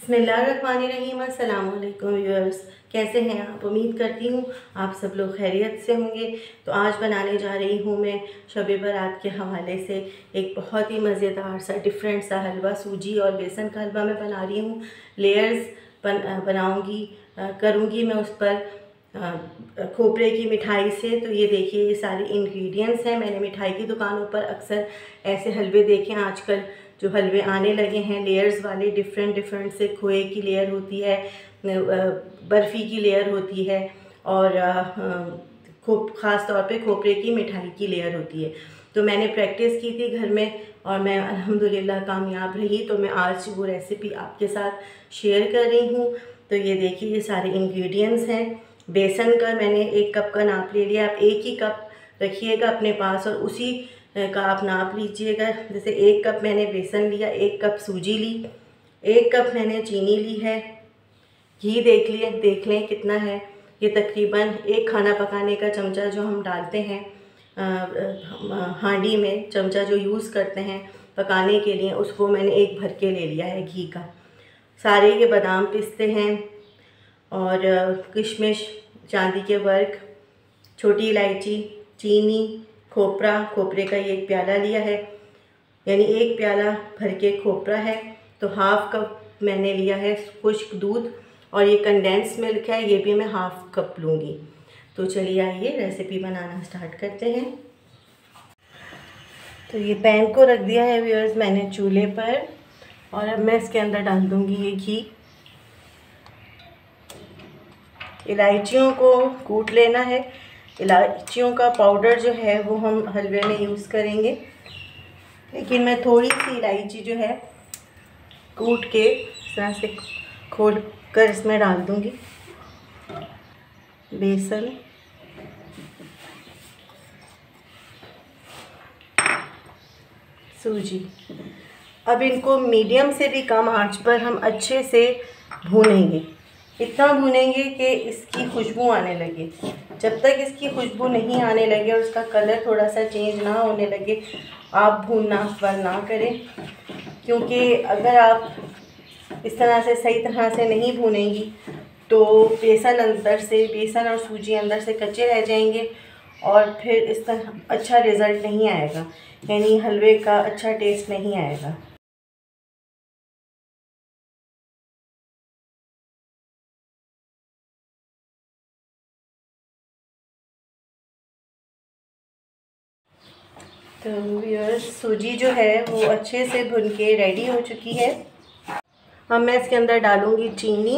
बिस्मिल्लाहिर्रहमानिर्रहीम। अस्सलाम वालेकुम व्यूअर्स, कैसे हैं आप? उम्मीद करती हूँ आप सब लोग खैरियत से होंगे। तो आज बनाने जा रही हूँ मैं शब बारात के हवाले से एक बहुत ही मज़ेदार सा डिफरेंट सा हलवा। सूजी और बेसन का हलवा मैं बना रही हूँ। लेयर्स बनाऊँगी, करूँगी मैं उस पर खोपरे की मिठाई से। तो ये देखिए, ये सारे इंग्रेडिएंट्स हैं। मैंने मिठाई की दुकानों पर अक्सर ऐसे हलवे देखे हैं। आजकल जो हलवे आने लगे हैं लेयर्स वाले, डिफरेंट से खोए की लेयर होती है, बर्फ़ी की लेयर होती है और ख़ास तौर पे खोपरे की मिठाई की लेयर होती है। तो मैंने प्रैक्टिस की थी घर में और मैं अल्हम्दुलिल्लाह कामयाब रही। तो मैं आज वो रेसिपी आपके साथ शेयर कर रही हूँ। तो ये देखिए, ये सारे इंग्रेडिएंट्स हैं। बेसन का मैंने 1 कप का नाप ले लिया। आप 1 ही कप रखिएगा अपने पास और उसी का आप नाप लीजिएगा। जैसे 1 कप मैंने बेसन लिया, 1 कप सूजी ली, 1 कप मैंने चीनी ली है। घी देख लें कितना है। ये तकरीबन 1 खाना पकाने का चमचा जो हम डालते हैं हांडी में, चमचा जो यूज़ करते हैं पकाने के लिए, उसको मैंने 1 भर के ले लिया है घी का। सारे ये बादाम पिस्ते हैं और किशमिश, चांदी के वर्क, छोटी इलायची, चीनी, खोपरे का ये 1 प्याला लिया है, यानी 1 प्याला भर के खोपरा है। तो हाफ़ कप मैंने लिया है खुश्क दूध और ये कंडेंस मिल्क है, ये भी मैं हाफ़ कप लूँगी। तो चलिए आइए रेसिपी बनाना स्टार्ट करते हैं। तो ये पैन को रख दिया है व्यूअर्स मैंने चूल्हे पर और अब मैं इसके अंदर डाल दूँगी ये घी। इलायचियों को कूट लेना है। इलायचियों का पाउडर जो है वो हम हलवे में यूज़ करेंगे, लेकिन मैं थोड़ी सी इलायची जो है कूट के इस तरह से खोल कर इसमें डाल दूँगी। बेसन, सूजी। अब इनको मीडियम से भी कम आंच पर हम अच्छे से भूनेंगे। इतना भूनेंगे कि इसकी खुशबू आने लगे। जब तक इसकी खुशबू नहीं आने लगे और उसका कलर थोड़ा सा चेंज ना होने लगे, आप भूनना बंद ना करें, क्योंकि अगर आप इस तरह से सही तरह से नहीं भूनेंगी तो बेसन और सूजी अंदर से कच्चे रह जाएंगे और फिर इस तरह अच्छा रिज़ल्ट नहीं आएगा, यानी हलवे का अच्छा टेस्ट नहीं आएगा। तो व्यूअर्स, सूजी जो है वो अच्छे से भुन के रेडी हो चुकी है। अब मैं इसके अंदर डालूँगी चीनी।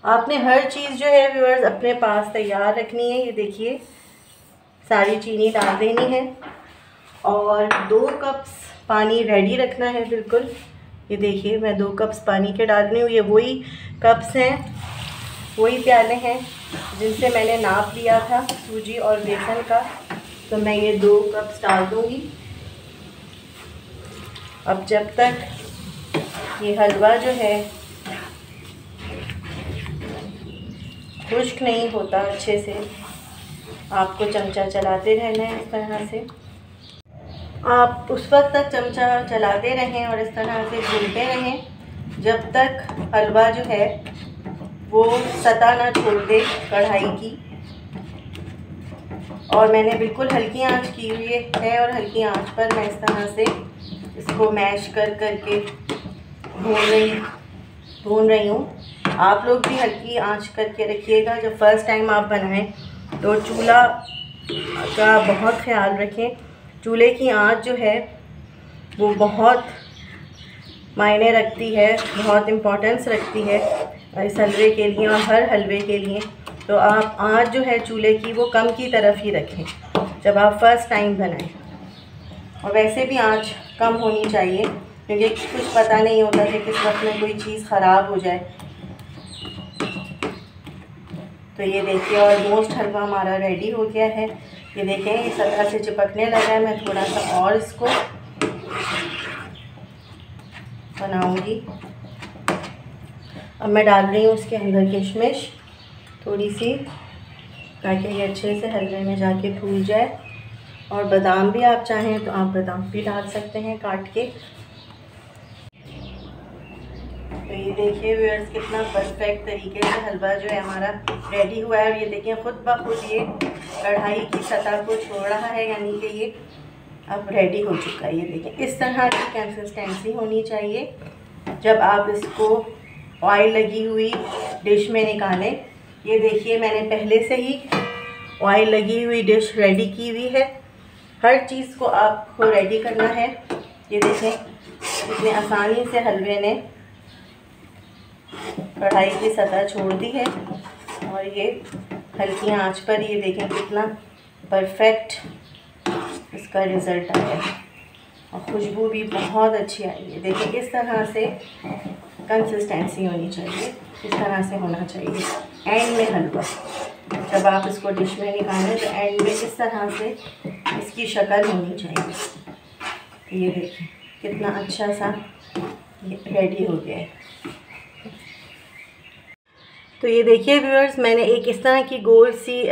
आपने हर चीज़ जो है व्यूअर्स अपने पास तैयार रखनी है। ये देखिए, सारी चीनी डाल देनी है और 2 कप्स पानी रेडी रखना है बिल्कुल। ये देखिए, मैं 2 कप्स पानी के डाल रही हूँ। ये वही कप्स हैं, वही प्याले हैं जिनसे मैंने नाप लिया था सूजी और बेसन का। तो मैं ये 2 कप्स डाल दूँगी। अब जब तक ये हलवा जो है खुश्क नहीं होता अच्छे से, आपको चमचा चलाते रहना है इस तरह से। आप उस वक्त तक चमचा चलाते रहें और इस तरह से भूनते रहें जब तक हलवा जो है वो सतह ना छोड़ दे कढ़ाई की। और मैंने बिल्कुल हल्की आंच की हुई है और हल्की आंच पर मैं इस तरह से इसको मैश करके भून रही हूँ। आप लोग भी हल्की आंच करके रखिएगा। जब फर्स्ट टाइम आप बनाएं तो चूल्हा का बहुत ख्याल रखें। चूल्हे की आंच जो है वो बहुत मायने रखती है, बहुत इम्पोर्टेंस रखती है इस हलवे के लिए और हर हलवे के लिए। तो आप आंच जो है चूल्हे की वो कम की तरफ ही रखें जब आप फर्स्ट टाइम बनाएं। और वैसे भी आंच कम होनी चाहिए, क्योंकि कुछ पता नहीं होता कि किस वक्त में कोई चीज़ ख़राब हो जाए। तो ये देखिए, ऑलमोस्ट हलवा हमारा रेडी हो गया है। ये देखें, ये सतह से चिपकने लगा है। मैं थोड़ा सा और इसको बनाऊंगी। अब मैं डाल रही हूँ उसके अंदर किशमिश थोड़ी सी, ताकि ये अच्छे से हलवे में जाके फूल जाए। और बादाम भी आप चाहें तो आप बादाम भी डाल सकते हैं काट के। तो ये देखिए व्यूअर्स कितना परफेक्ट तरीके से हलवा जो है हमारा रेडी हुआ है। और ये देखिए खुद ब खुद ये कढ़ाई की सतह को छोड़ रहा है, यानी कि ये अब रेडी हो चुका है। ये देखिए इस तरह की कंसिस्टेंसी होनी चाहिए जब आप इसको ऑयल लगी हुई डिश में निकालें। ये देखिए मैंने पहले से ही ऑयल लगी हुई डिश रेडी की हुई है। हर चीज़ को आपको रेडी करना है। ये देखें इतने आसानी से हलवे ने कढ़ाई की सतह छोड़ दी है और ये हल्की आंच पर ये देखें कितना परफेक्ट इसका रिज़ल्ट आया है और खुशबू भी बहुत अच्छी आई है। देखिए इस तरह से कंसिस्टेंसी होनी चाहिए, इस तरह से होना चाहिए। एंड में हलवा जब आप इसको डिश में निकालें तो एंड में इस तरह से इसकी शक्ल होनी चाहिए। ये देखिए कितना अच्छा सा ये रेडी हो गया है। तो ये देखिए व्यूअर्स मैंने एक इस तरह की गोल सी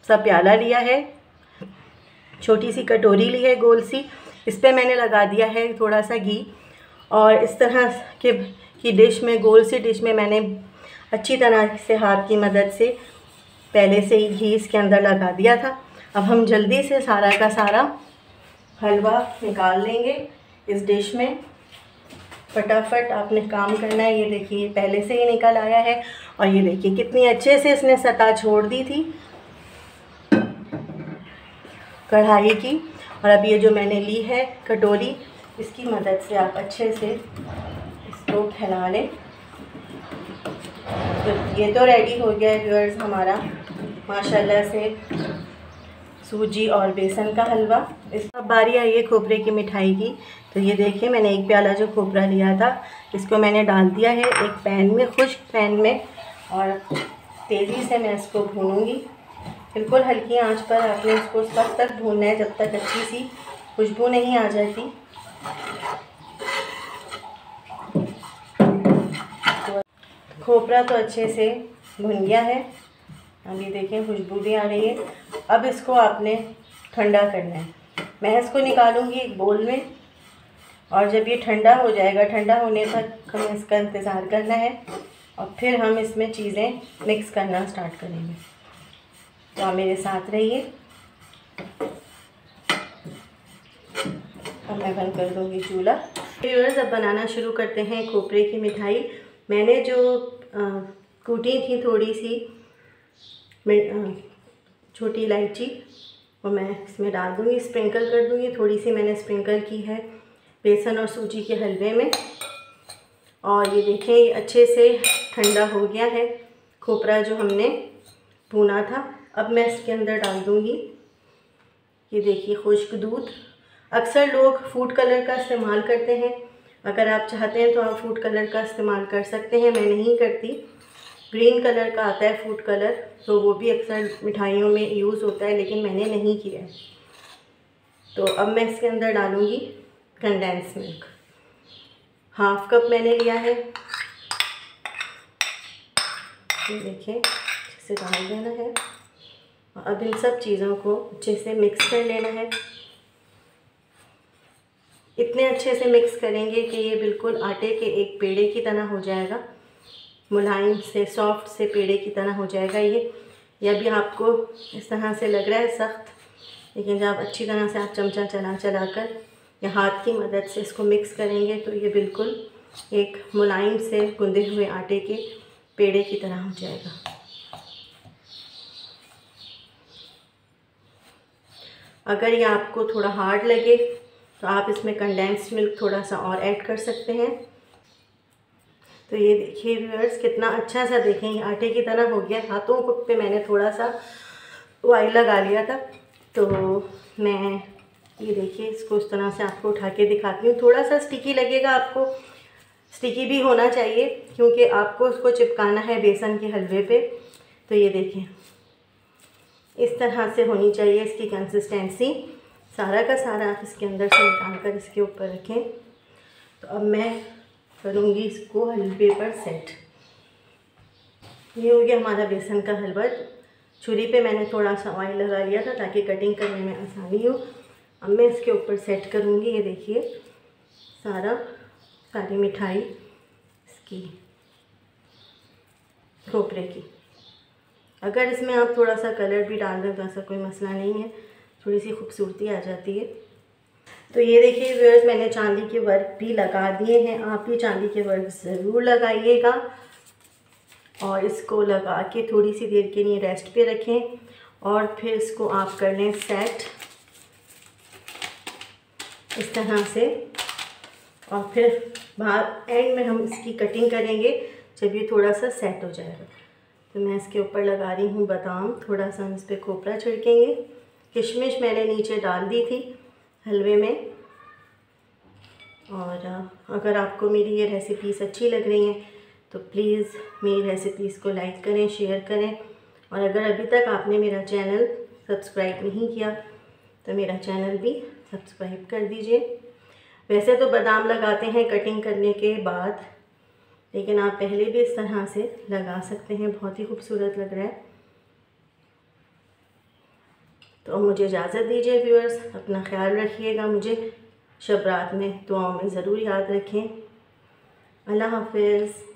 सा प्याला लिया है, छोटी सी कटोरी ली है गोल सी। इस पे मैंने लगा दिया है थोड़ा सा घी और इस तरह की डिश में, गोल सी डिश में मैंने अच्छी तरह से हाथ की मदद से पहले से ही घी इसके अंदर लगा दिया था। अब हम जल्दी से सारा का सारा हलवा निकाल लेंगे इस डिश में। फटाफट आपने काम करना है। ये देखिए पहले से ही निकल आया है और ये देखिए कितनी अच्छे से इसने सतह छोड़ दी थी कढ़ाई की। और अब ये जो मैंने ली है कटोरी, इसकी मदद से आप अच्छे से इसको फैला लें। तो ये तो रेडी हो गया है व्यूअर्स हमारा माशाल्लाह से सूजी और बेसन का हलवा। इस अब बारी आई है खोपरे की मिठाई की। तो ये देखिए मैंने एक प्याला जो खोपरा लिया था इसको मैंने डाल दिया है एक पैन में, खुश्क पैन में, और तेज़ी से मैं इसको भूनूंगी। बिल्कुल हल्की आंच पर आपने इसको तब तक भूनना है जब तक अच्छी सी खुशबू नहीं आ जाती। तो खोपरा तो अच्छे से भुन गया है। अब ये देखें खुशबू भी आ रही है। अब इसको आपने ठंडा करना है। मैं इसको निकालूंगी एक बोल में और जब ये ठंडा हो जाएगा, ठंडा होने तक हमें इसका इंतज़ार करना है और फिर हम इसमें चीज़ें मिक्स करना स्टार्ट करेंगे। तो आप मेरे साथ रहिए। अब मैं बंद कर दूँगी चूल्हा। व्यूअर्स अब बनाना शुरू करते हैं खोपरे की मिठाई। मैंने जो कूटी थी थोड़ी सी छोटी इलायची, वो मैं इसमें डाल दूँगी, स्प्रिंकल कर दूँगी। थोड़ी सी मैंने स्प्रिंकल की है बेसन और सूजी के हलवे में। और ये देखें ये अच्छे से ठंडा हो गया है खोपरा जो हमने भुना था। अब मैं इसके अंदर डाल दूँगी ये देखिए खुश्क दूध। अक्सर लोग फूड कलर का इस्तेमाल करते हैं, अगर आप चाहते हैं तो आप फूड कलर का इस्तेमाल कर सकते हैं। मैं नहीं करती। ग्रीन कलर का आता है फूड कलर, तो वो भी अक्सर मिठाइयों में यूज़ होता है, लेकिन मैंने नहीं किया है। तो अब मैं इसके अंदर डालूँगी कंडेंस मिल्क। हाफ कप मैंने लिया है। ये देखिए अच्छे से डाल देना है और अब इन सब चीज़ों को अच्छे से मिक्स कर लेना है। इतने अच्छे से मिक्स करेंगे कि ये बिल्कुल आटे के एक पेड़े की तरह हो जाएगा, मुलायम से सॉफ्ट से पेड़े की तरह हो जाएगा ये अभी आपको इस तरह से लग रहा है सख्त, लेकिन जब अच्छी तरह से आप चमचा चला कर या हाथ की मदद से इसको मिक्स करेंगे तो ये बिल्कुल एक मुलायम से गूंदे हुए आटे के पेड़े की तरह हो जाएगा। अगर ये आपको थोड़ा हार्ड लगे तो आप इसमें कंडेंस्ड मिल्क थोड़ा सा और ऐड कर सकते हैं। तो ये देखिए व्यूअर्स कितना अच्छा सा देखें ये आटे की तरह हो गया। हाथों को पे मैंने थोड़ा सा ऑयल लगा लिया था। तो मैं ये देखिए इसको इस तरह से आपको उठा के दिखाती हूँ। थोड़ा सा स्टिकी लगेगा, आपको स्टिकी भी होना चाहिए क्योंकि आपको उसको चिपकाना है बेसन के हलवे पे। तो ये देखें इस तरह से होनी चाहिए इसकी कंसिस्टेंसी। सारा का सारा आप इसके अंदर से निकाल कर इसके ऊपर रखें। तो अब मैं करूँगी इसको हलवे पर सेट। ये हो गया हमारा बेसन का हलवा। छुरी पे मैंने थोड़ा सा ऑयल लगा लिया था ताकि कटिंग करने में आसानी हो। अब मैं इसके ऊपर सेट करूँगी। ये देखिए सारी मिठाई की, खोपरे की। अगर इसमें आप थोड़ा सा कलर भी डाल दें तो ऐसा कोई मसला नहीं है, थोड़ी सी खूबसूरती आ जाती है। तो ये देखिए व्यूअर्स, मैंने चांदी के वर्क भी लगा दिए हैं। आप भी चांदी के वर्क ज़रूर लगाइएगा और इसको लगा के थोड़ी सी देर के लिए रेस्ट पे रखें और फिर इसको आप कर लें सेट इस तरह से। और फिर बाहर एंड में हम इसकी कटिंग करेंगे जब ये थोड़ा सा सेट हो जाएगा। तो मैं इसके ऊपर लगा रही हूँ बादाम, थोड़ा सा हम इस पर खोपरा छिड़केंगे। किशमिश मैंने नीचे डाल दी थी हलवे में। और अगर आपको मेरी ये रेसिपीज़ अच्छी लग रही हैं तो प्लीज़ मेरी रेसिपीज़ को लाइक करें, शेयर करें। और अगर अभी तक आपने मेरा चैनल सब्सक्राइब नहीं किया तो मेरा चैनल भी सब्सक्राइब कर दीजिए। वैसे तो बादाम लगाते हैं कटिंग करने के बाद, लेकिन आप पहले भी इस तरह से लगा सकते हैं, बहुत ही खूबसूरत लग रहा है। तो मुझे इजाज़त दीजिए व्यूअर्स, अपना ख्याल रखिएगा, मुझे शब रात में दुआओं में ज़रूर याद रखें। अल्लाह हाफ़िज़।